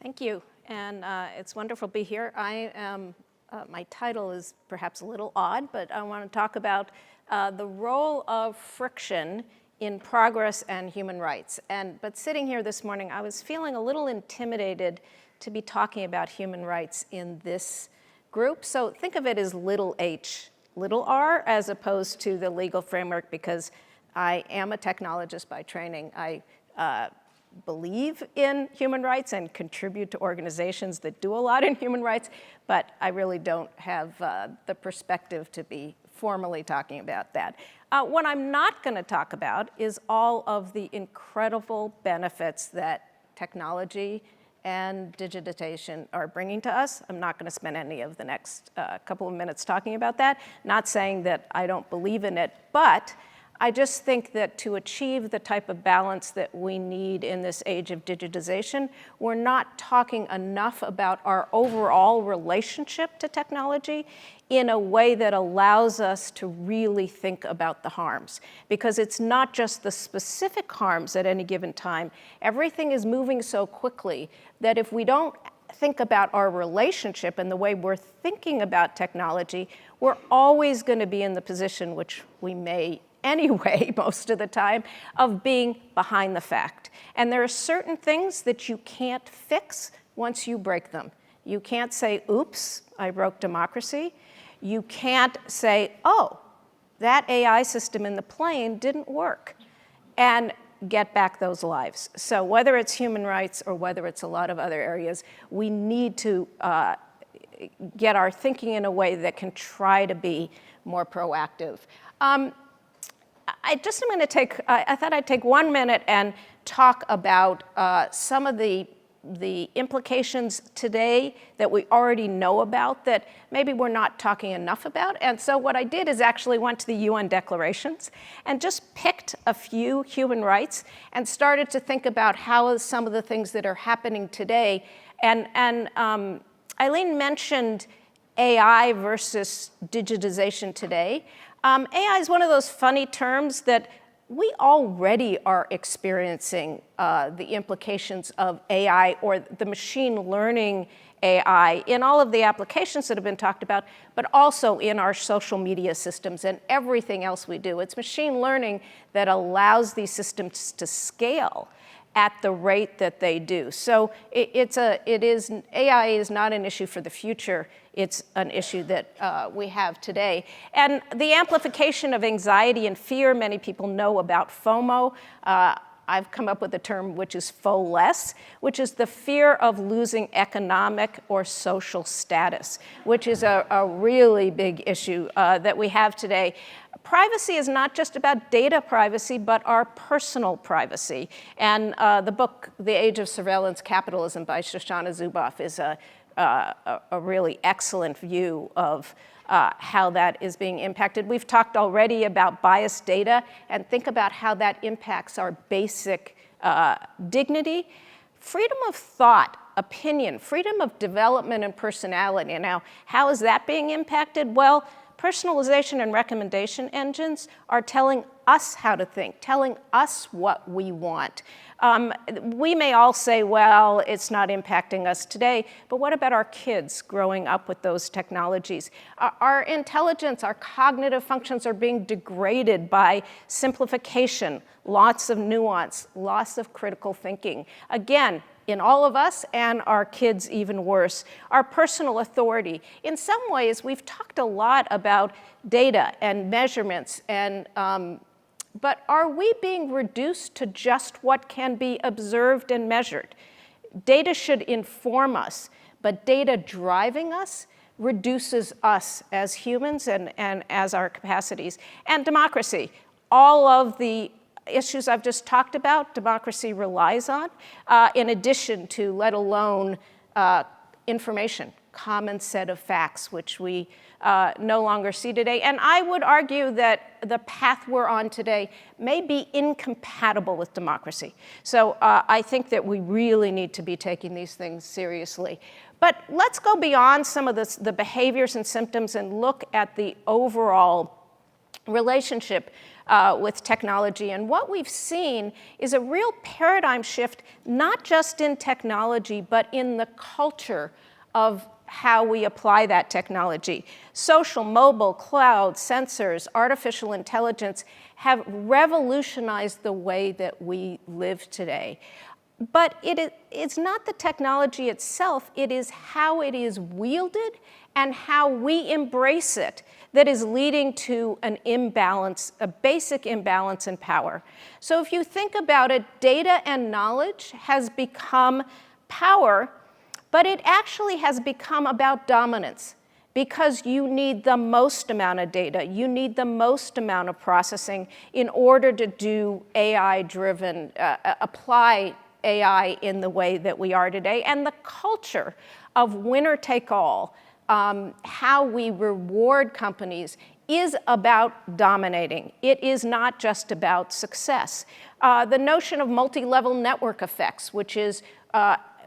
Thank you, and it's wonderful to be here. My title is perhaps a little odd, but I want to talk about the role of friction in progress and human rights. But sitting here this morning, I was feeling a little intimidated to be talking about human rights in this group. So think of it as little h, little r, as opposed to the legal framework, because I am a technologist by training. I believe in human rights and contribute to organizations that do a lot in human rights, but I really don't have the perspective to be formally talking about that. What I'm not going to talk about is all of the incredible benefits that technology and digitization are bringing to us. I'm not going to spend any of the next couple of minutes talking about that. Not saying that I don't believe in it, but I just think that to achieve the type of balance that we need in this age of digitization, we're not talking enough about our overall relationship to technology in a way that allows us to really think about the harms. Because it's not just the specific harms at any given time. Everything is moving so quickly that if we don't think about our relationship and the way we're thinking about technology, we're always going to be in the position, which we may anyway most of the time, of being behind the fact. And there are certain things that you can't fix once you break them. You can't say, oops, I broke democracy. You can't say, oh, that AI system in the plane didn't work, and get back those lives. So whether it's human rights or whether it's a lot of other areas, we need to get our thinking in a way that can try to be more proactive. I thought I'd take 1 minute and talk about some of the implications today that we already know about that maybe we're not talking enough about. And so what I did is actually went to the UN declarations and just picked a few human rights and started to think about how some of the things that are happening today. And Eileen mentioned AI versus digitization today. AI is one of those funny terms that we already are experiencing the implications of AI or the machine learning AI in all of the applications that have been talked about, but also in our social media systems and everything else we do. It's machine learning that allows these systems to scale at the rate that they do. So AI is not an issue for the future. It's an issue that we have today. And the amplification of anxiety and fear, many people know about FOMO. I've come up with a term which is FO-less, which is the fear of losing economic or social status, which is a really big issue that we have today. Privacy is not just about data privacy, but our personal privacy. And the book, The Age of Surveillance Capitalism by Shoshana Zuboff is a really excellent view of how that is being impacted. We've talked already about biased data, and think about how that impacts our basic dignity. Freedom of thought, opinion, freedom of development and personality. Now, how is that being impacted? Well, personalization and recommendation engines are telling us how to think, telling us what we want. We may all say, well, it's not impacting us today, but what about our kids growing up with those technologies? Our intelligence, our cognitive functions are being degraded by simplification, lots of nuance, loss of critical thinking. Again, in all of us and our kids even worse. Our personal authority. In some ways, we've talked a lot about data and measurements, but are we being reduced to just what can be observed and measured? Data should inform us, but data driving us reduces us as humans and as our capacities. And democracy, all of the issues I've just talked about, democracy relies on, in addition to, let alone, information, common set of facts, which we no longer see today. And I would argue that the path we're on today may be incompatible with democracy. So I think that we really need to be taking these things seriously. But let's go beyond some of the behaviors and symptoms and look at the overall relationship with technology. And what we've seen is a real paradigm shift, not just in technology, but in the culture of how we apply that technology. Social, mobile, cloud, sensors, artificial intelligence have revolutionized the way that we live today. But it's not the technology itself, it is how it is wielded and how we embrace it that is leading to an imbalance, a basic imbalance in power. So if you think about it, data and knowledge has become power, but it actually has become about dominance, because you need the most amount of data, you need the most amount of processing in order to do AI-driven, apply AI in the way that we are today. And the culture of winner take all, how we reward companies, is about dominating. It is not just about success. The notion of multi-level network effects, which is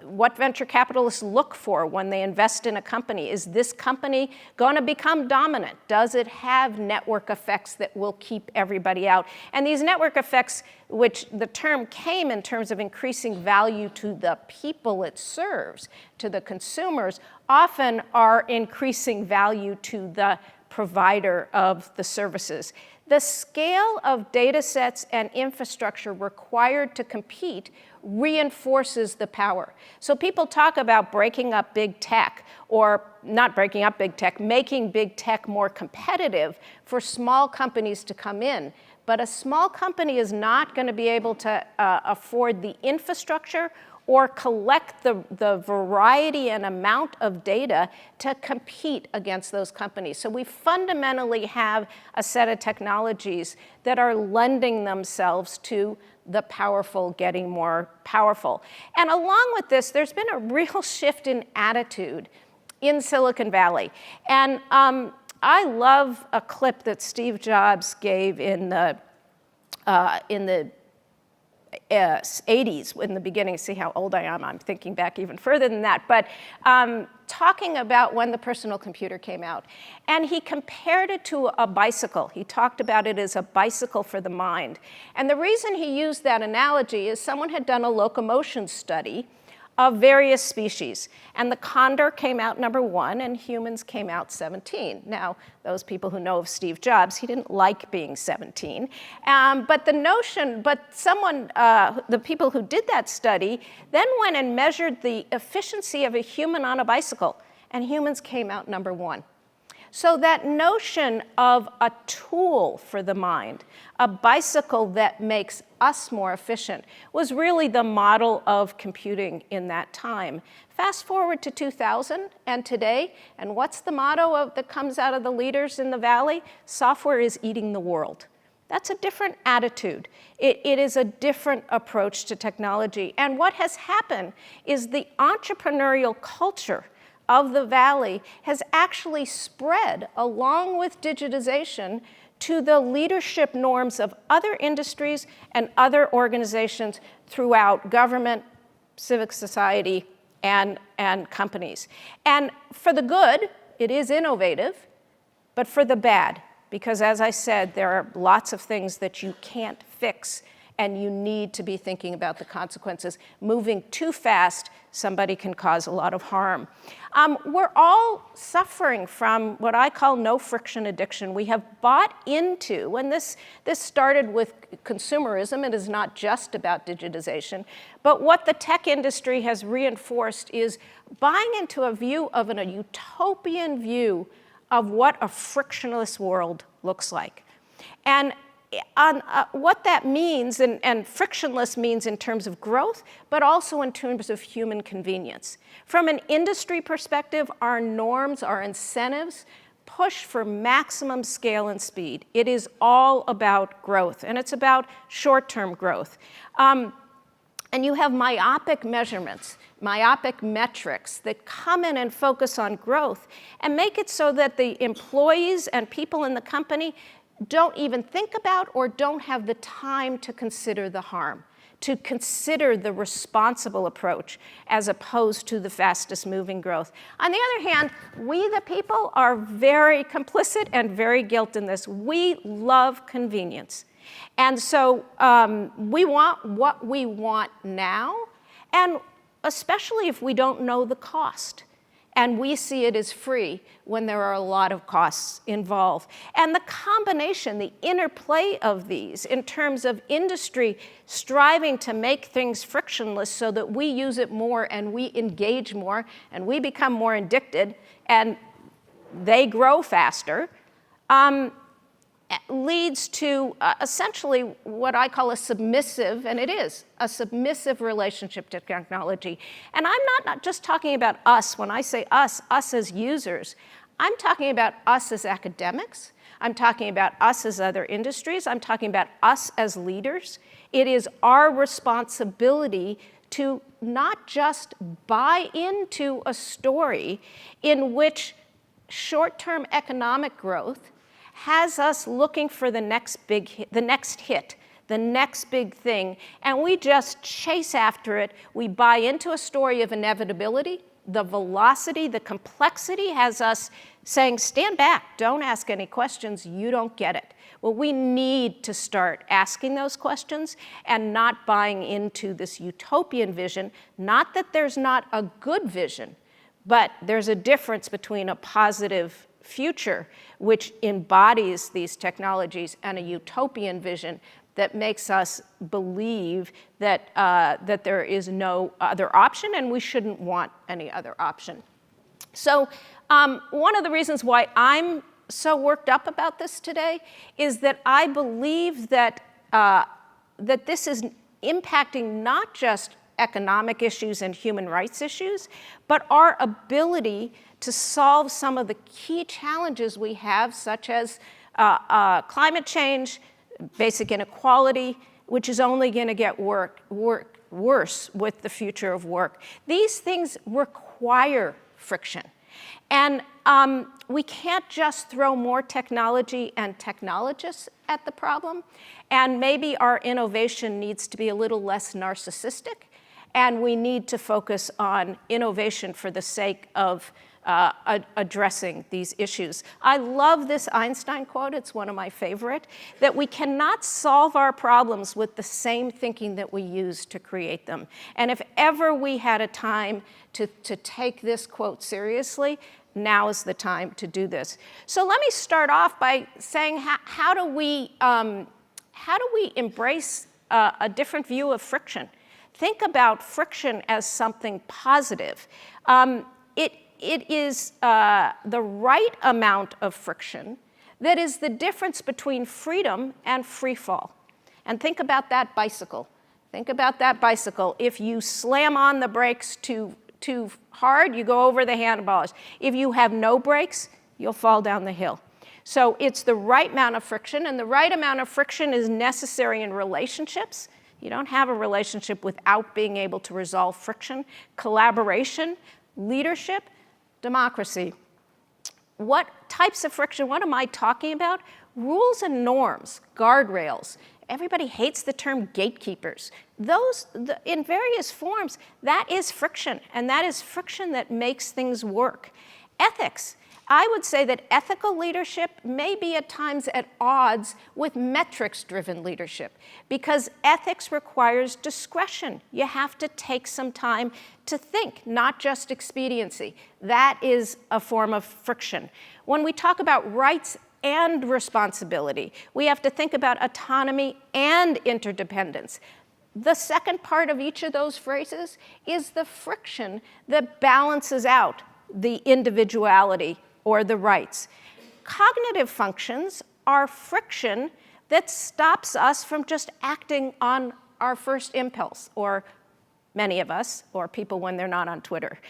what venture capitalists look for when they invest in a company. Is this company going to become dominant? Does it have network effects that will keep everybody out? And these network effects, which the term came in terms of increasing value to the people it serves, to the consumers, often are increasing value to the provider of the services. The scale of data sets and infrastructure required to compete reinforces the power. So people talk about breaking up big tech, or not breaking up big tech, making big tech more competitive for small companies to come in. But a small company is not going to be able to afford the infrastructure or collect the variety and amount of data to compete against those companies. So we fundamentally have a set of technologies that are lending themselves to the powerful getting more powerful. And along with this, there's been a real shift in attitude in Silicon Valley. And I love a clip that Steve Jobs gave in the 80s, in the beginning. See how old I am, I'm thinking back even further than that, but talking about when the personal computer came out. And he compared it to a bicycle. He talked about it as a bicycle for the mind. And the reason he used that analogy is someone had done a locomotion study of various species. And the condor came out -- and humans came out 17. Now, those people who know of Steve Jobs, he didn't like being 17. But the people who did that study then went and measured the efficiency of a human on a bicycle, and humans came out #1. So that notion of a tool for the mind, a bicycle that makes us more efficient, was really the model of computing in that time. Fast forward to 2000 and today, and what's the motto that comes out of the leaders in the Valley? Software is eating the world. That's a different attitude. It is a different approach to technology. And what has happened is the entrepreneurial culture of the Valley has actually spread, along with digitization, to the leadership norms of other industries and other organizations throughout government, civic society, and companies. And for the good, it is innovative, but for the bad, because as I said, there are lots of things that you can't fix, and you need to be thinking about the consequences. Moving too fast, somebody can cause a lot of harm. We're all suffering from what I call no friction addiction. We have bought into, and this started with consumerism, it is not just about digitization, but what the tech industry has reinforced is buying into a view of a utopian view of what a frictionless world looks like. And on what that means, and frictionless means in terms of growth, but also in terms of human convenience. From an industry perspective, our norms, our incentives, push for maximum scale and speed. It is all about growth, and it's about short-term growth. And you have myopic measurements, myopic metrics that come in and focus on growth and make it so that the employees and people in the company don't even think about or don't have the time to consider the harm, to consider the responsible approach as opposed to the fastest moving growth. On the other hand, we the people are very complicit and very guilty in this. We love convenience. And so we want what we want now, and especially if we don't know the cost. And we see it as free when there are a lot of costs involved. And the combination, the interplay of these in terms of industry striving to make things frictionless so that we use it more and we engage more and we become more addicted and they grow faster, leads to essentially what I call a submissive, and it is, a submissive relationship to technology. And I'm not just talking about us. When I say us as users, I'm talking about us as academics. I'm talking about us as other industries. I'm talking about us as leaders. It is our responsibility to not just buy into a story in which short-term economic growth has us looking for the next big hit, the next big thing, and we just chase after it. We buy into a story of inevitability. The velocity, the complexity has us saying, stand back, don't ask any questions, you don't get it. Well, we need to start asking those questions and not buying into this utopian vision. Not that there's not a good vision, but there's a difference between a positive future, which embodies these technologies, and a utopian vision that makes us believe that, that there is no other option and we shouldn't want any other option. So one of the reasons why I'm so worked up about this today is that I believe that, that this is impacting not just economic issues and human rights issues, but our ability to solve some of the key challenges we have, such as climate change, basic inequality, which is only going to get worse with the future of work. These things require friction. And we can't just throw more technology and technologists at the problem. And maybe our innovation needs to be a little less narcissistic. And we need to focus on innovation for the sake of addressing these issues. I love this Einstein quote, it's one of my favorite, that we cannot solve our problems with the same thinking that we used to create them. And if ever we had a time to take this quote seriously, now is the time to do this. So let me start off by saying how do we embrace a different view of friction? Think about friction as something positive. It is the right amount of friction that is the difference between freedom and free fall. And think about that bicycle. Think about that bicycle. If you slam on the brakes too hard, you go over the handlebars. If you have no brakes, you'll fall down the hill. So it's the right amount of friction, and the right amount of friction is necessary in relationships. You don't have a relationship without being able to resolve friction, collaboration, leadership, democracy. What types of friction? What am I talking about? Rules and norms, guardrails. Everybody hates the term gatekeepers. Those, in various forms, that is friction, and that is friction that makes things work. Ethics. I would say that ethical leadership may be at times at odds with metrics-driven leadership, because ethics requires discretion. You have to take some time to think, not just expediency. That is a form of friction. When we talk about rights and responsibility, we have to think about autonomy and interdependence. The second part of each of those phrases is the friction that balances out the individuality or the rights. Cognitive functions are friction that stops us from just acting on our first impulse, or many of us, or people when they're not on Twitter.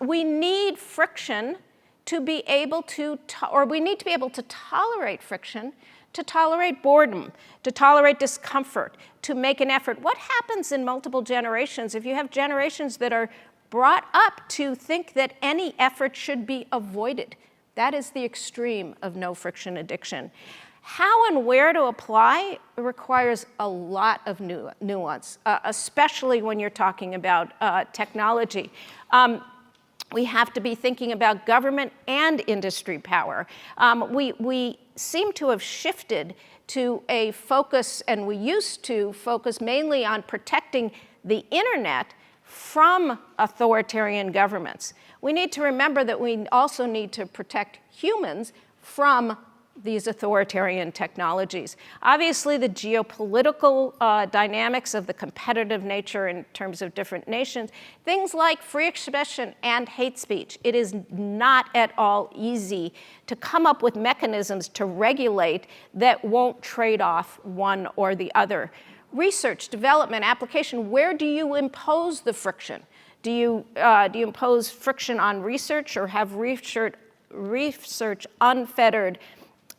We need friction to be able to, or we need to be able to tolerate friction, to tolerate boredom, to tolerate discomfort, to make an effort. What happens in multiple generations if you have generations that are brought up to think that any effort should be avoided? That is the extreme of no friction addiction. How and where to apply requires a lot of nuance, especially when you're talking about technology. We have to be thinking about government and industry power. We seem to have shifted to a focus, and we used to focus mainly on protecting the internet from authoritarian governments. We need to remember that we also need to protect humans from these authoritarian technologies. Obviously, the geopolitical dynamics of the competitive nature in terms of different nations, things like free expression and hate speech. It is not at all easy to come up with mechanisms to regulate that won't trade off one or the other. Research, development, application, where do you impose the friction? Do you impose friction on research, or have research unfettered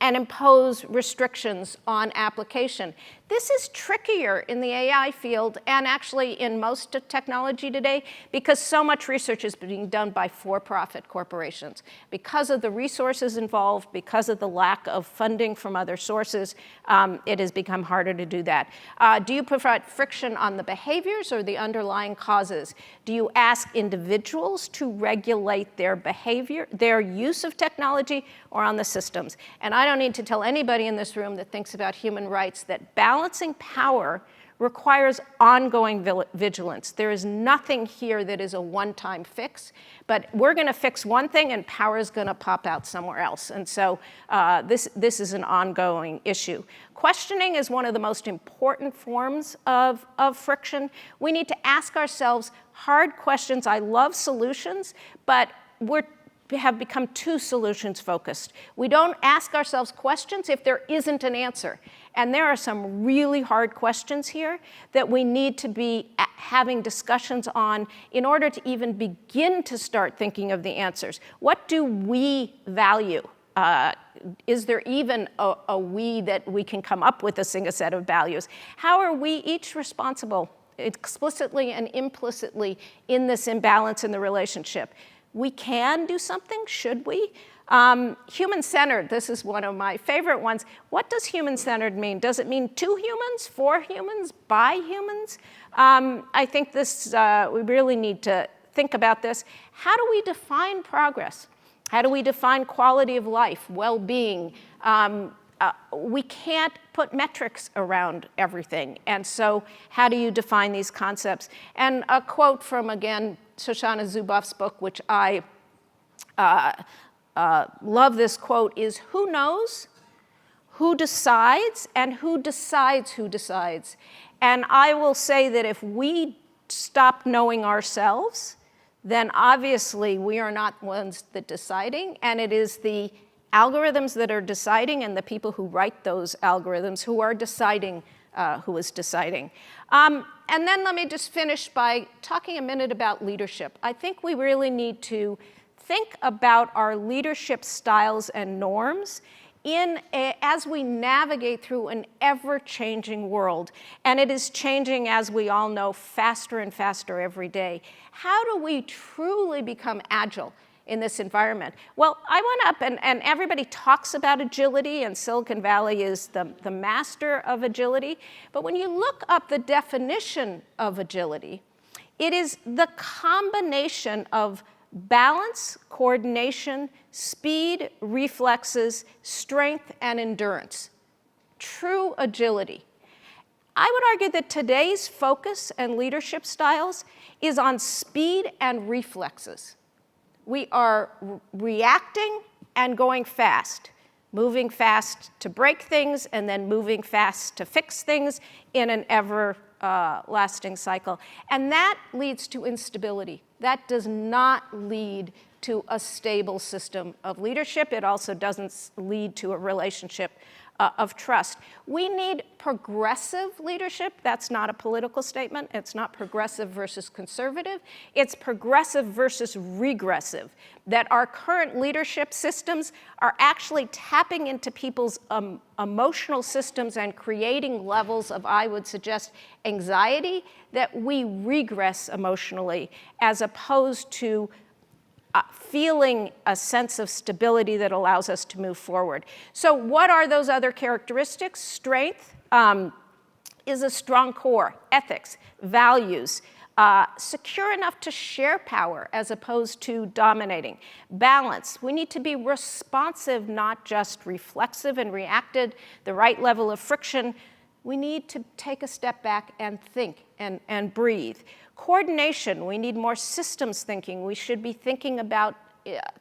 and impose restrictions on application? This is trickier in the AI field, and actually in most of technology today, because so much research is being done by for-profit corporations. Because of the resources involved, because of the lack of funding from other sources, it has become harder to do that. Do you provide friction on the behaviors or the underlying causes? Do you ask individuals to regulate their behavior, their use of technology, or on the systems? And I don't need to tell anybody in this room that thinks about human rights that balancing power requires ongoing vigilance. There is nothing here that is a one-time fix, but we're going to fix one thing and power is going to pop out somewhere else. And so this is an ongoing issue. Questioning is one of the most important forms of friction. We need to ask ourselves hard questions. I love solutions, but we have become too solutions focused. We don't ask ourselves questions if there isn't an answer. And there are some really hard questions here that we need to be having discussions on in order to even begin to start thinking of the answers. What do we value? Is there even a we that we can come up with a single set of values? How are we each responsible explicitly and implicitly in this imbalance in the relationship? We can do something, should we? Human-centered, this is one of my favorite ones. What does human-centered mean? Does it mean to humans, for humans, by humans? I think this, we really need to think about this. How do we define progress? How do we define quality of life, well-being? We can't put metrics around everything. And so how do you define these concepts? And a quote from, again, Shoshana Zuboff's book, which I love this quote, is who knows, who decides, and who decides who decides. And I will say that if we stop knowing ourselves, then obviously we are not ones that deciding, and it is the algorithms that are deciding and the people who write those algorithms who are deciding who is deciding. And then let me just finish by talking a minute about leadership. I think we really need to think about our leadership styles and norms as we navigate through an ever-changing world. And it is changing, as we all know, faster and faster every day. How do we truly become agile in this environment? Well, I went up, and everybody talks about agility, and Silicon Valley is the master of agility. But when you look up the definition of agility, it is the combination of balance, coordination, speed, reflexes, strength, and endurance. True agility. I would argue that today's focus and leadership styles is on speed and reflexes. We are reacting and going fast, moving fast to break things and then moving fast to fix things in an everlasting cycle. And that leads to instability. That does not lead to a stable system of leadership. It also doesn't lead to a relationship of trust. We need progressive leadership. That's not a political statement. It's not progressive versus conservative. It's progressive versus regressive, that our current leadership systems are actually tapping into people's emotional systems and creating levels of, I would suggest, anxiety, that we regress emotionally as opposed to feeling a sense of stability that allows us to move forward. So what are those other characteristics? Strength is a strong core, ethics, values, secure enough to share power as opposed to dominating. Balance, we need to be responsive, not just reflexive and reacted, the right level of friction. We need to take a step back and think and breathe. Coordination, we need more systems thinking. We should be thinking about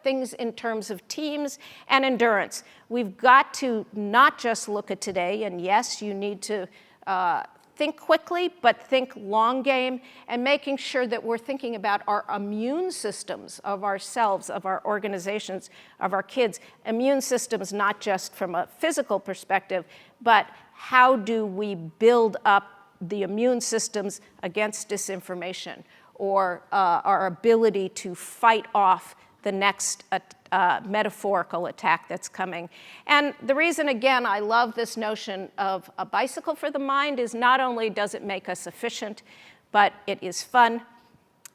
things in terms of teams and endurance. We've got to not just look at today, and yes, you need to think quickly, but think long game, and making sure that we're thinking about our immune systems of ourselves, of our organizations, of our kids. Immune systems not just from a physical perspective, but how do we build up the immune systems against disinformation, or our ability to fight off the next metaphorical attack that's coming. And the reason, again, I love this notion of a bicycle for the mind is not only does it make us efficient, but it is fun,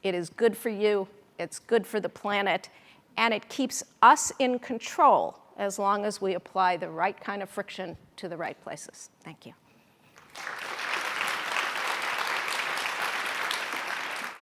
it is good for you, it's good for the planet, and it keeps us in control as long as we apply the right kind of friction to the right places. Thank you.